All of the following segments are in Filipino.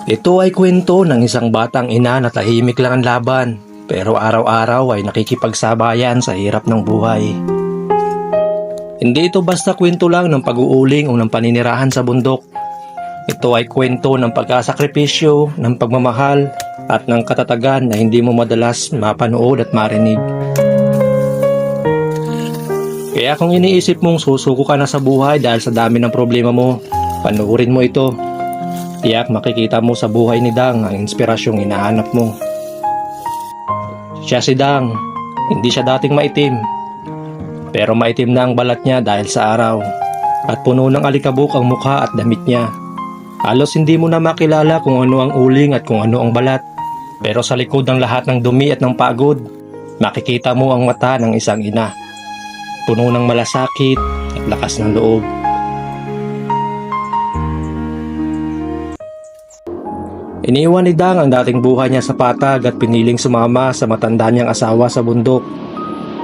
Ito ay kwento ng isang batang ina na tahimik lang ang laban, pero araw-araw ay nakikipagsabayan sa hirap ng buhay. Hindi ito basta kwento lang ng pag-uuling o ng paninirahan sa bundok. Ito ay kwento ng pagkasakripisyo, ng pagmamahal, at ng katatagan na hindi mo madalas mapanood at marinig. Kaya kung iniisip mong susuko ka na sa buhay dahil sa dami ng problema mo, panoorin mo ito. Tiyak makikita mo sa buhay ni Dang ang inspirasyong hinahanap mo. Siya si Dang, hindi siya dating maitim. Pero maitim na ang balat niya dahil sa araw. At puno ng alikabok ang mukha at damit niya. Halos hindi mo na makilala kung ano ang uling at kung ano ang balat. Pero sa likod ng lahat ng dumi at ng pagod, makikita mo ang mata ng isang ina. Puno ng malasakit at lakas ng loob. Iniwan ni Dang ang dating buhay niya sa patag at piniling sumama sa matanda niyang asawa sa bundok.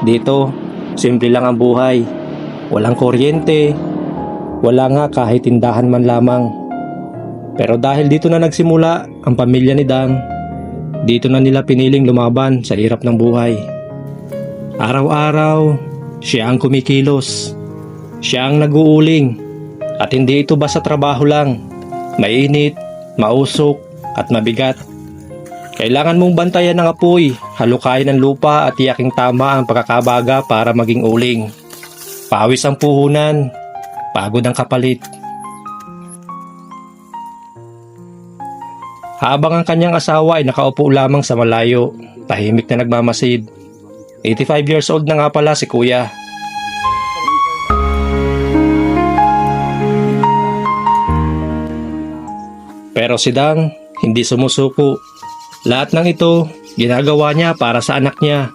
Dito, simple lang ang buhay. Walang kuryente, wala nga kahit tindahan man lamang. Pero dahil dito na nagsimula ang pamilya ni Dang, dito na nila piniling lumaban sa hirap ng buhay. Araw-araw, siya ang kumikilos. Siya ang nag-uuling. At hindi ito basta trabaho lang. Mainit, mausok, at mabigat. Kailangan mong bantayan ng apoy, halukayin ng lupa at tiyaking tama ang pagkakabaga para maging uling. Pawis ang puhunan, pagod ang kapalit. Habang ang kanyang asawa ay nakaupo lamang sa malayo, tahimik na nagmamasid. 85 years old na nga pala si Kuya. Pero si Dang, hindi sumusuko. Lahat ng ito, ginagawa niya para sa anak niya,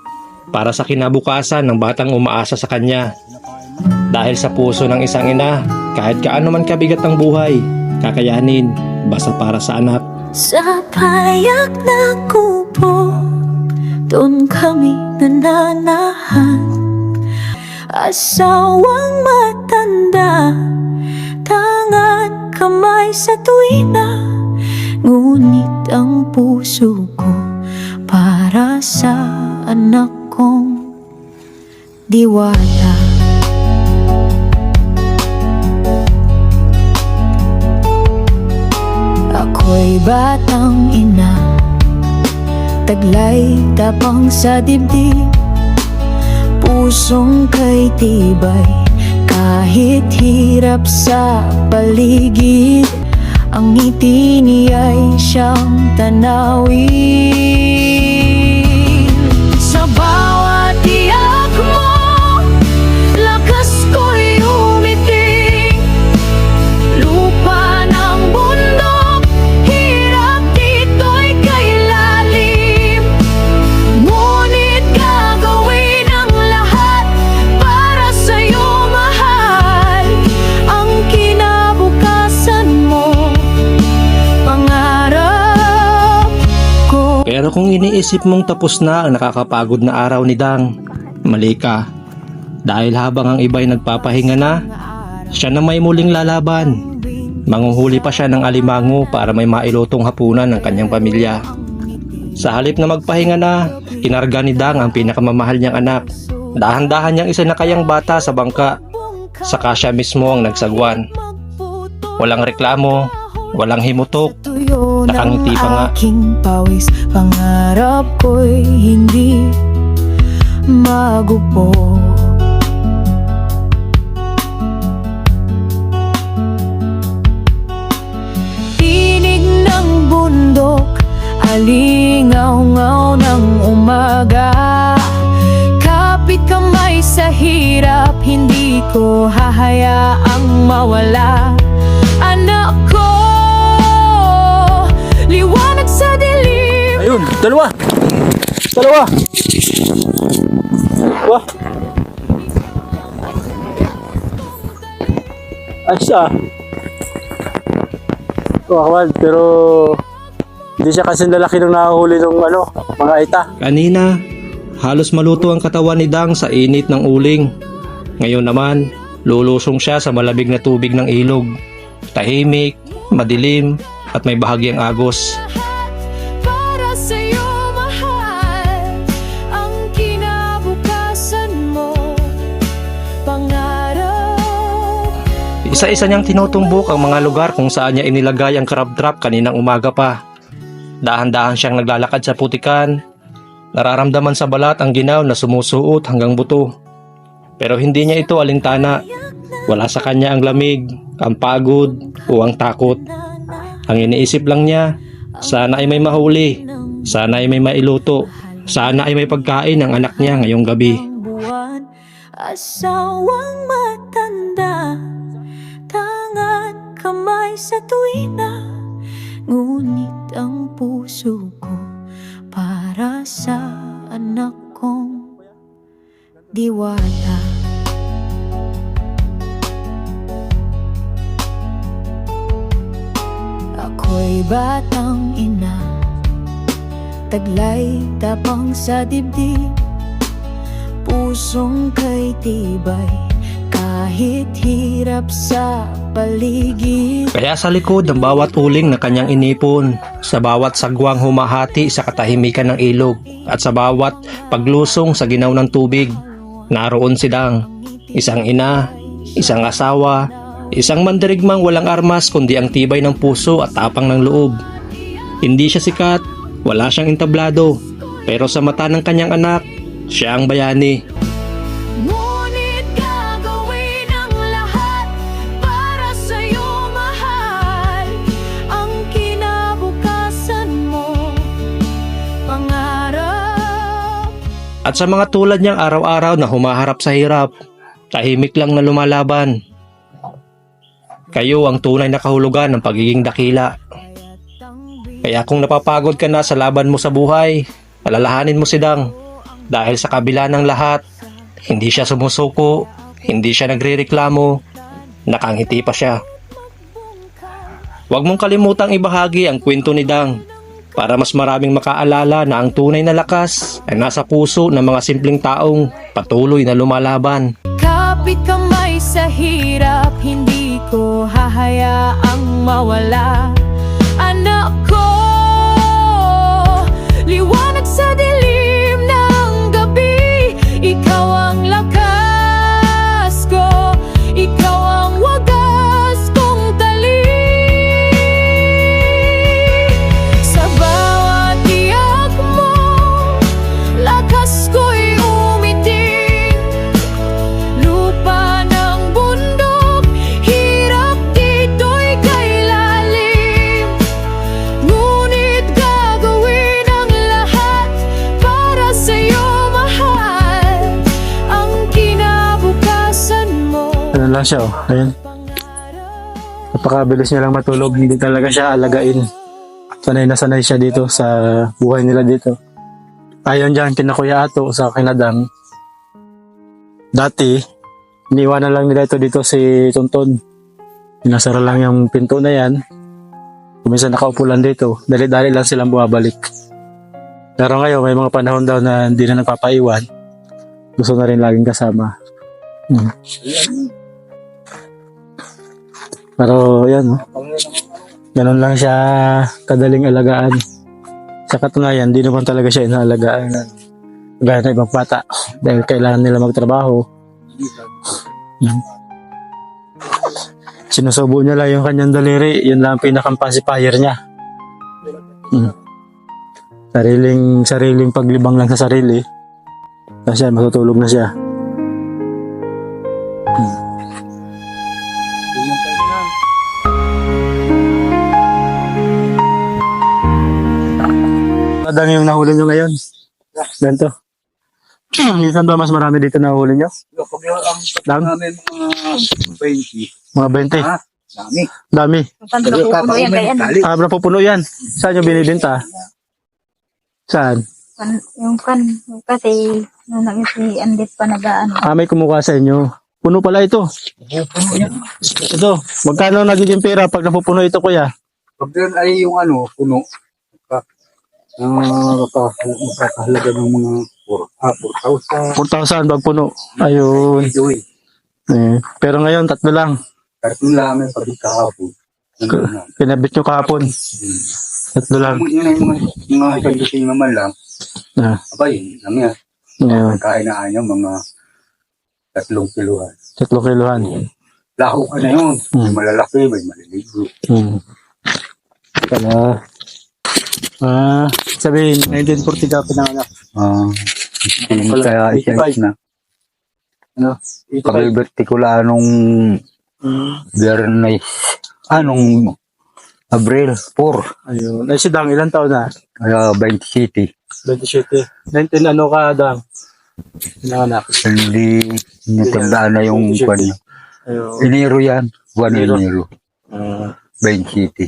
para sa kinabukasan ng batang umaasa sa kanya. Dahil sa puso ng isang ina, kahit kaano man kabigat ang buhay, kakayanin basta para sa anak. Sa payak na kubo, doon kami nananahan. Asawang matanda, tangan kamay sa tuwina. Ngunit ang puso ko para sa anak kong diwata. Ako'y batang ina, taglay tapang sa dibdib, pusong kay tibay kahit hirap sa paligid. Ang ngiti niya'y siyang tanawin. Sa bawat iyak mo, lakas ko'y umiting. Lupa ng bundok, hirap dito'y kailalim. Ngunit gagawin ang lahat para sa'yo, mahal. Ang kinabukasan mo, Pero kung iniisip mong tapos na ang nakakapagod na araw ni Dang, mali ka. Dahil habang ang iba'y nagpapahinga na, siya na may muling lalaban. Manguhuli pa siya ng alimango para may mailutong hapunan ng kanyang pamilya. Sa halip na magpahinga na, kinarga ni Dang ang pinakamamahal niyang anak. Dahan-dahan niyang isinakayang bata sa bangka, saka siya mismo ang nagsagwan. Walang reklamo, walang himutok, nakangiti pa nga. Aking pawis, pangarap ko'y hindi magupo. Tinig ng bundok, alingaw-ngaw ng umaga. Kapit kamay sa hirap, hindi ko hahayaang mawala. Anak ko, liwanag sa dilim. Ayun, dalawa! Dalawa! Wah! Asa? Wah, pero hindi siya kasi lalaki nung nakahuli ng mga ita. Kanina, halos maluto ang katawan ni Dang sa init ng uling. Ngayon naman, lulusong siya sa malamig na tubig ng ilog. Tahimik, madilim, at may bahagyang agos. Para sa'yo mahal ang kinabukasan mo, pangarap. Isa-isa niyang tinutumbok ang mga lugar kung saan niya inilagay ang crab trap kaninang umaga pa. Dahan-dahan siyang naglalakad sa putikan. Nararamdaman sa balat ang ginaw na sumusuot hanggang buto. Pero hindi niya ito alintana. Wala sa kanya ang lamig, ang pagod o ang takot. Ang iniisip lang niya, sana ay may mahuli, sana ay may mailuto, sana ay may pagkain ng anak niya ngayong gabi. Buwan, asawang matanda, tangan kamay sa tuwina, ngunit ang puso ko para sa anak kong diwata. Ako'y batang ina, taglay tapang sa dibdib, pusong kay tibay, kahit hirap sa paligid. Kaya sa likod ng bawat uling na kanyang inipon, sa bawat sagwang humahati sa katahimikan ng ilog, at sa bawat paglusong sa ginaw ng tubig, naroon si Dang, isang ina, isang asawa, isang mandirigmang walang armas kundi ang tibay ng puso at tapang ng loob. Hindi siya sikat, wala siyang entablado, pero sa mata ng kanyang anak, siya ang bayani. Ngunit gagawin ang lahat para sa'yo mahal ang kinabukasan mo, pangarap. At sa mga tulad niyang araw-araw na humaharap sa hirap, tahimik lang na lumalaban. Kayo ang tunay na kahulugan ng pagiging dakila. Kaya kung napapagod ka na sa laban mo sa buhay, alalahanin mo si Dang. Dahil sa kabila ng lahat, hindi siya sumusuko, hindi siya nagrereklamo, nakangiti pa siya. Huwag mong kalimutang ibahagi ang kwento ni Dang para mas maraming makaalala na ang tunay na lakas ay nasa puso ng mga simpleng taong patuloy na lumalaban. Kapit kamay sa hirap, hindi ko hahayaang mawala. Anak ko, liwanag sa dilim ng gabi, ikaw ang lakas ko, ikaw ang wagas kong tali. Sa bawat tiyak mo, lakas ko'y umiting. Lupa ng bundok, hirap dito'y kay lalim. Ngunit gagawin ang lahat para sa'yo mahal ang kinabukasan mo, Ano lang siya, oh. Ayun. Napakabilis niya lang matulog. Hindi talaga siya alagain. Sanay na sanay siya dito sa buhay nila dito. Ayon dyan, kina Kuya Ato sa kinadang. Dati, iniwanan lang nila ito dito si Tonton. Pinasara lang yung pinto na yan. Kuminsan nakaupo lang dito. Dali-dali lang silang bumabalik. Pero ngayon, may mga panahon daw na hindi na nagpapaiwan. Gusto na rin laging kasama. Pero yan, oh. Ganun lang siya kadaling alagaan. Sa katunayan, di naman talaga siya inaalagaan. Gaya ng ibang bata. Dahil kailangan nila magtrabaho. Sinusubo niya lang yung kanyang daliri. Yun lang ang pinaka-pacifier niya. Sariling paglibang lang sa sarili. Kasi matutulog na siya. Madami yung nahuli nyo ngayon. Ganito. Minsan ba mas marami dito nahuli nyo? Kapag ang Dami? namin mga 20. Mga 20. Ha? Dami. Dami. Saan napupuno yan kaya? Tali. Ah, napupuno yan. Saan nyo binibenta? Saan? Yung kasi nung si Andit pa nagaan. Ah, may kumukuha sa inyo. Puno pala ito. Puno yan. Ito. Magkano nagiging pera pag napupuno ito, kuya? Pag doon ay yung ano, puno. Makakahalaga ng mga 4,000. 4,000 pag puno. Ayun. Doy. Pero ngayon, tatlo lang. Karton lang ang pagkakahapon. Pinabit nyo kahapon. Tatlo lang. Yun ay mga isang gising naman lang. Ah, Abay, lang yan. ngayon. Kain na niya mga 3 kiluhan. 3 kiluhan. Lako ka na yun. May malalaki, may maliligo. Kaya, sabihin, 1940 ka pinanganak. Kaya isa na. Ano? 85. Pag-liberty ko lang nung Biyernes. Nung Abril 4. Ayun. Ay, si Dang, ilang taon na? Kaya 20 City. 27. 19 ano ka, Dang? Pinanganak. Hindi natandaan na yung kwan niya. Ayun. Enero yan. Buwan Enero. Enero. 20 City.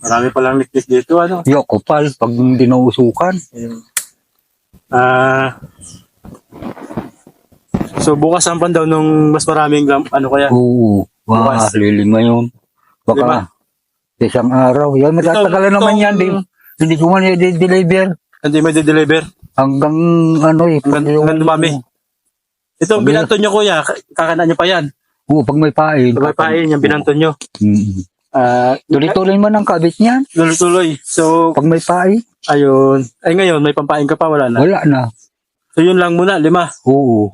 Marami palang liklik dito, ano? Yoko pal, pag hindi nausukan. Ayun. So, bukas ang pan daw nung mas maraming, ano kaya? Oo. Bukas. Lilima yun. Lima? Baka isang araw. Yan, matatagalan naman yan. Hindi ko man i-deliver. Hindi may de-deliver. Hanggang ano eh. Hanggang dumami. Ito, binanton nyo kuya, kakana nyo pa yan. Oo, pag may pain. Pag may pain, yung binanton nyo. Tuloy-tuloy man ang kabit niyan. Tuloy-tuloy. So, Pag may pain, ayun. Ay ngayon, may pampain ka pa, wala na. wala na. So, yun lang muna, 5. Oo.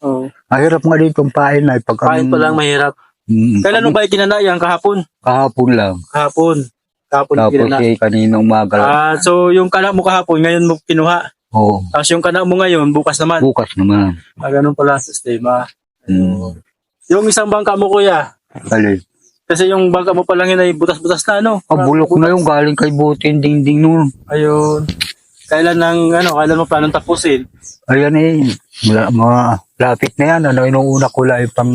Oh. Mahirap nga dito ang pain na. Pain pa lang mahirap. Kailan mo ba ikinanayang kahapon? Kahapon lang. Kahapon Tapos ikinana. kaninang umaga lang. So, yung kana mo kahapon, ngayon mo kinuha. Oo. Tapos yung kana mo ngayon, bukas naman. Bukas naman. Ganun pala ang sistema. Yung isang bangka mo kuya, Alin. kasi yung bangka mo pa lang yun ay butas-butas na ano. Bulok na yung galing kay Butin dingding nun. Ayun. Kailan mo planong tapusin? Ayan eh. Mga lapit na yan. Inuuna ko lang pang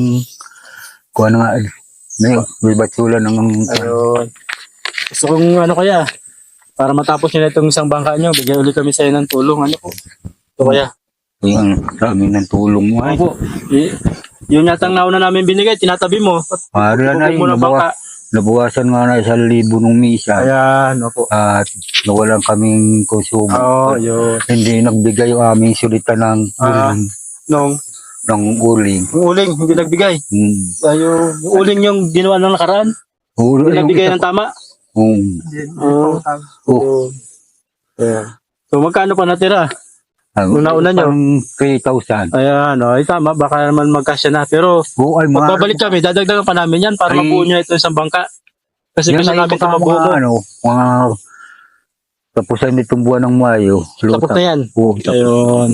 kuha na nga. May batsula ng Ayun. Gusto kong kaya, para matapos nyo na itong isang bangka nyo, bigyan ulit kami sa'yo ng tulong. Ano po? Ito kaya. Yung dami ng tulong mo. Ay. Opo. Yung yatang nauna namin binigay, tinatabi mo. Pari na Huwag mo na bangka. nabawasan nga na 1,000 nung misa. Ayan, opo. At nawalan kaming konsumo. Oo, yun. Hindi nagbigay yung aming sulitan Nung uling. yung uling, hindi nagbigay. Yung uling yung ginawa ng nakaraan, hindi nagbigay ng tama. Oo. Yeah. So, magkano pa natira? Nung nauna nyo? 3,000. Ayan, ay tama, baka naman magkasya na. Pero, Oo, ay magbabalik kami, dadagdagan pa namin yan para Ay. mabuo nyo ito isang bangka. Kasi gusto namin ito mabuo. Mga tapusan nitong buwan ng Mayo. Tapos na yan. Oo, tapos. Ayun.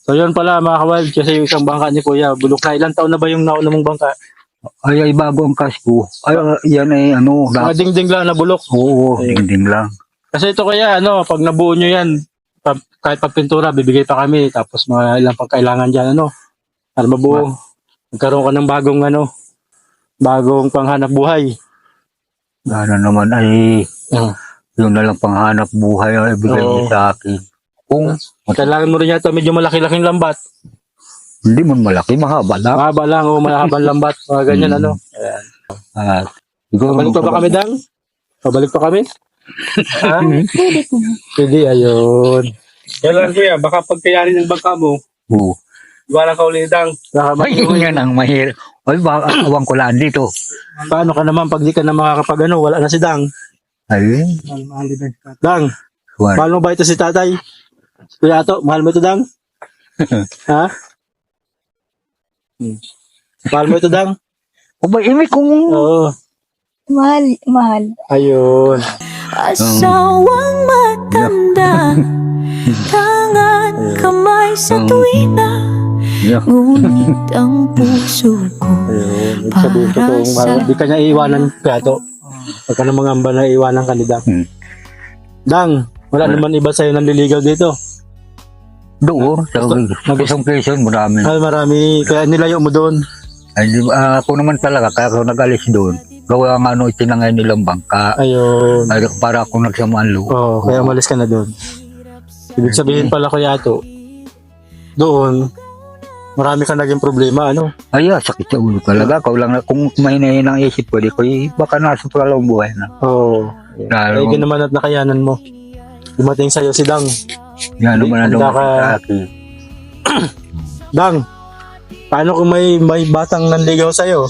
So, yun pala mga kawild, kasi yung isang bangka ni Kuya, bulok na. Ilang taon na ba yung nauna mong bangka? Ay, bago ang kasko. Ay, yan ay Mga dingding lang na bulok. Oo, Ayun. dingding lang. Kasi ito kaya, pag nabuo nyo yan, kahit pag pintura, bibigay pa kami. Tapos mga ilang pagkailangan dyan, para mabuo. Magkaroon ka ng bagong panghanap buhay. Ano naman ay, yun na lang panghanap buhay ay bigay mo Oo. sa akin. Kung Kailangan mo rin yata medyo malaki-laking lambat. hindi mo malaki, mahaba lang. Mahaba lang o mahabang lambat. Mga ganyan, Ayan. At, siguro, Pabalik pa ba kami, Dang? Pabalik pa kami? Ha? Pwede, ayun. Kailan kuya, baka pagkayarin ng bangka mo, Oo. iwanan ka ulit, Dang. Ay, yun ang mahirap. Ay, awang ko lang dito. Paano ka naman pag di ka na makakapag wala na si Dang. Ay, Dang, wala. mahal mo ba ito si tatay? Kuya Ato, mahal mo ito, Dang? Ha? Mahal mo ito, Dang? O ba, imi kung... Oo. Mahal. Ayun. Asawang matanda, tangan kamay sa tuwina, Yeah. ngunit ang puso ko Ayun. Ibig sabihin ko kung di ka niya iiwanan, Kuya Ato. Pag ka na mga amba na iiwanan ka ni Dang. Dang, wala naman iba sa'yo nanliligaw dito. Doon, sa isang presyon, marami. Ay, marami. Kaya nilayo mo doon. Ay, ako naman talaga, kaya ako nag-alis doon. Gawa nga itinangay nilang bangka. Ayun. Ay, para ako nagsamaan loob. Oo, kaya umalis ka na doon. Ibig sabihin pala, Kuya Ato, doon, marami ka naging problema, Ay, sakit sa ulo talaga. Kung mahinahin ang isip ko, baka nasa palawang buhay na. Oo. Ay, ginaman at nakayanan mo. Dumating sa'yo si Dang. Yan naman ang Handa dumating ka- sa akin. Dang, paano kung may batang nanligaw sa'yo?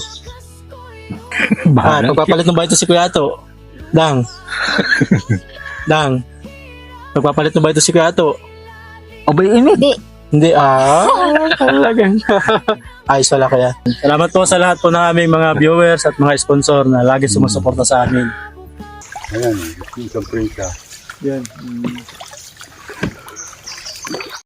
Bahala. Pagpapalit mo ba ito si Kuya Ato? Dang. Dang. Pagpapalit mo ba ito si Kuya Ato? Abay, ini. Hindi, talagang. Ayos wala kaya. Salamat po sa lahat po ng aming mga viewers at mga sponsor na lagi sumusuporta sa amin. Ayan, isang prita. Yan.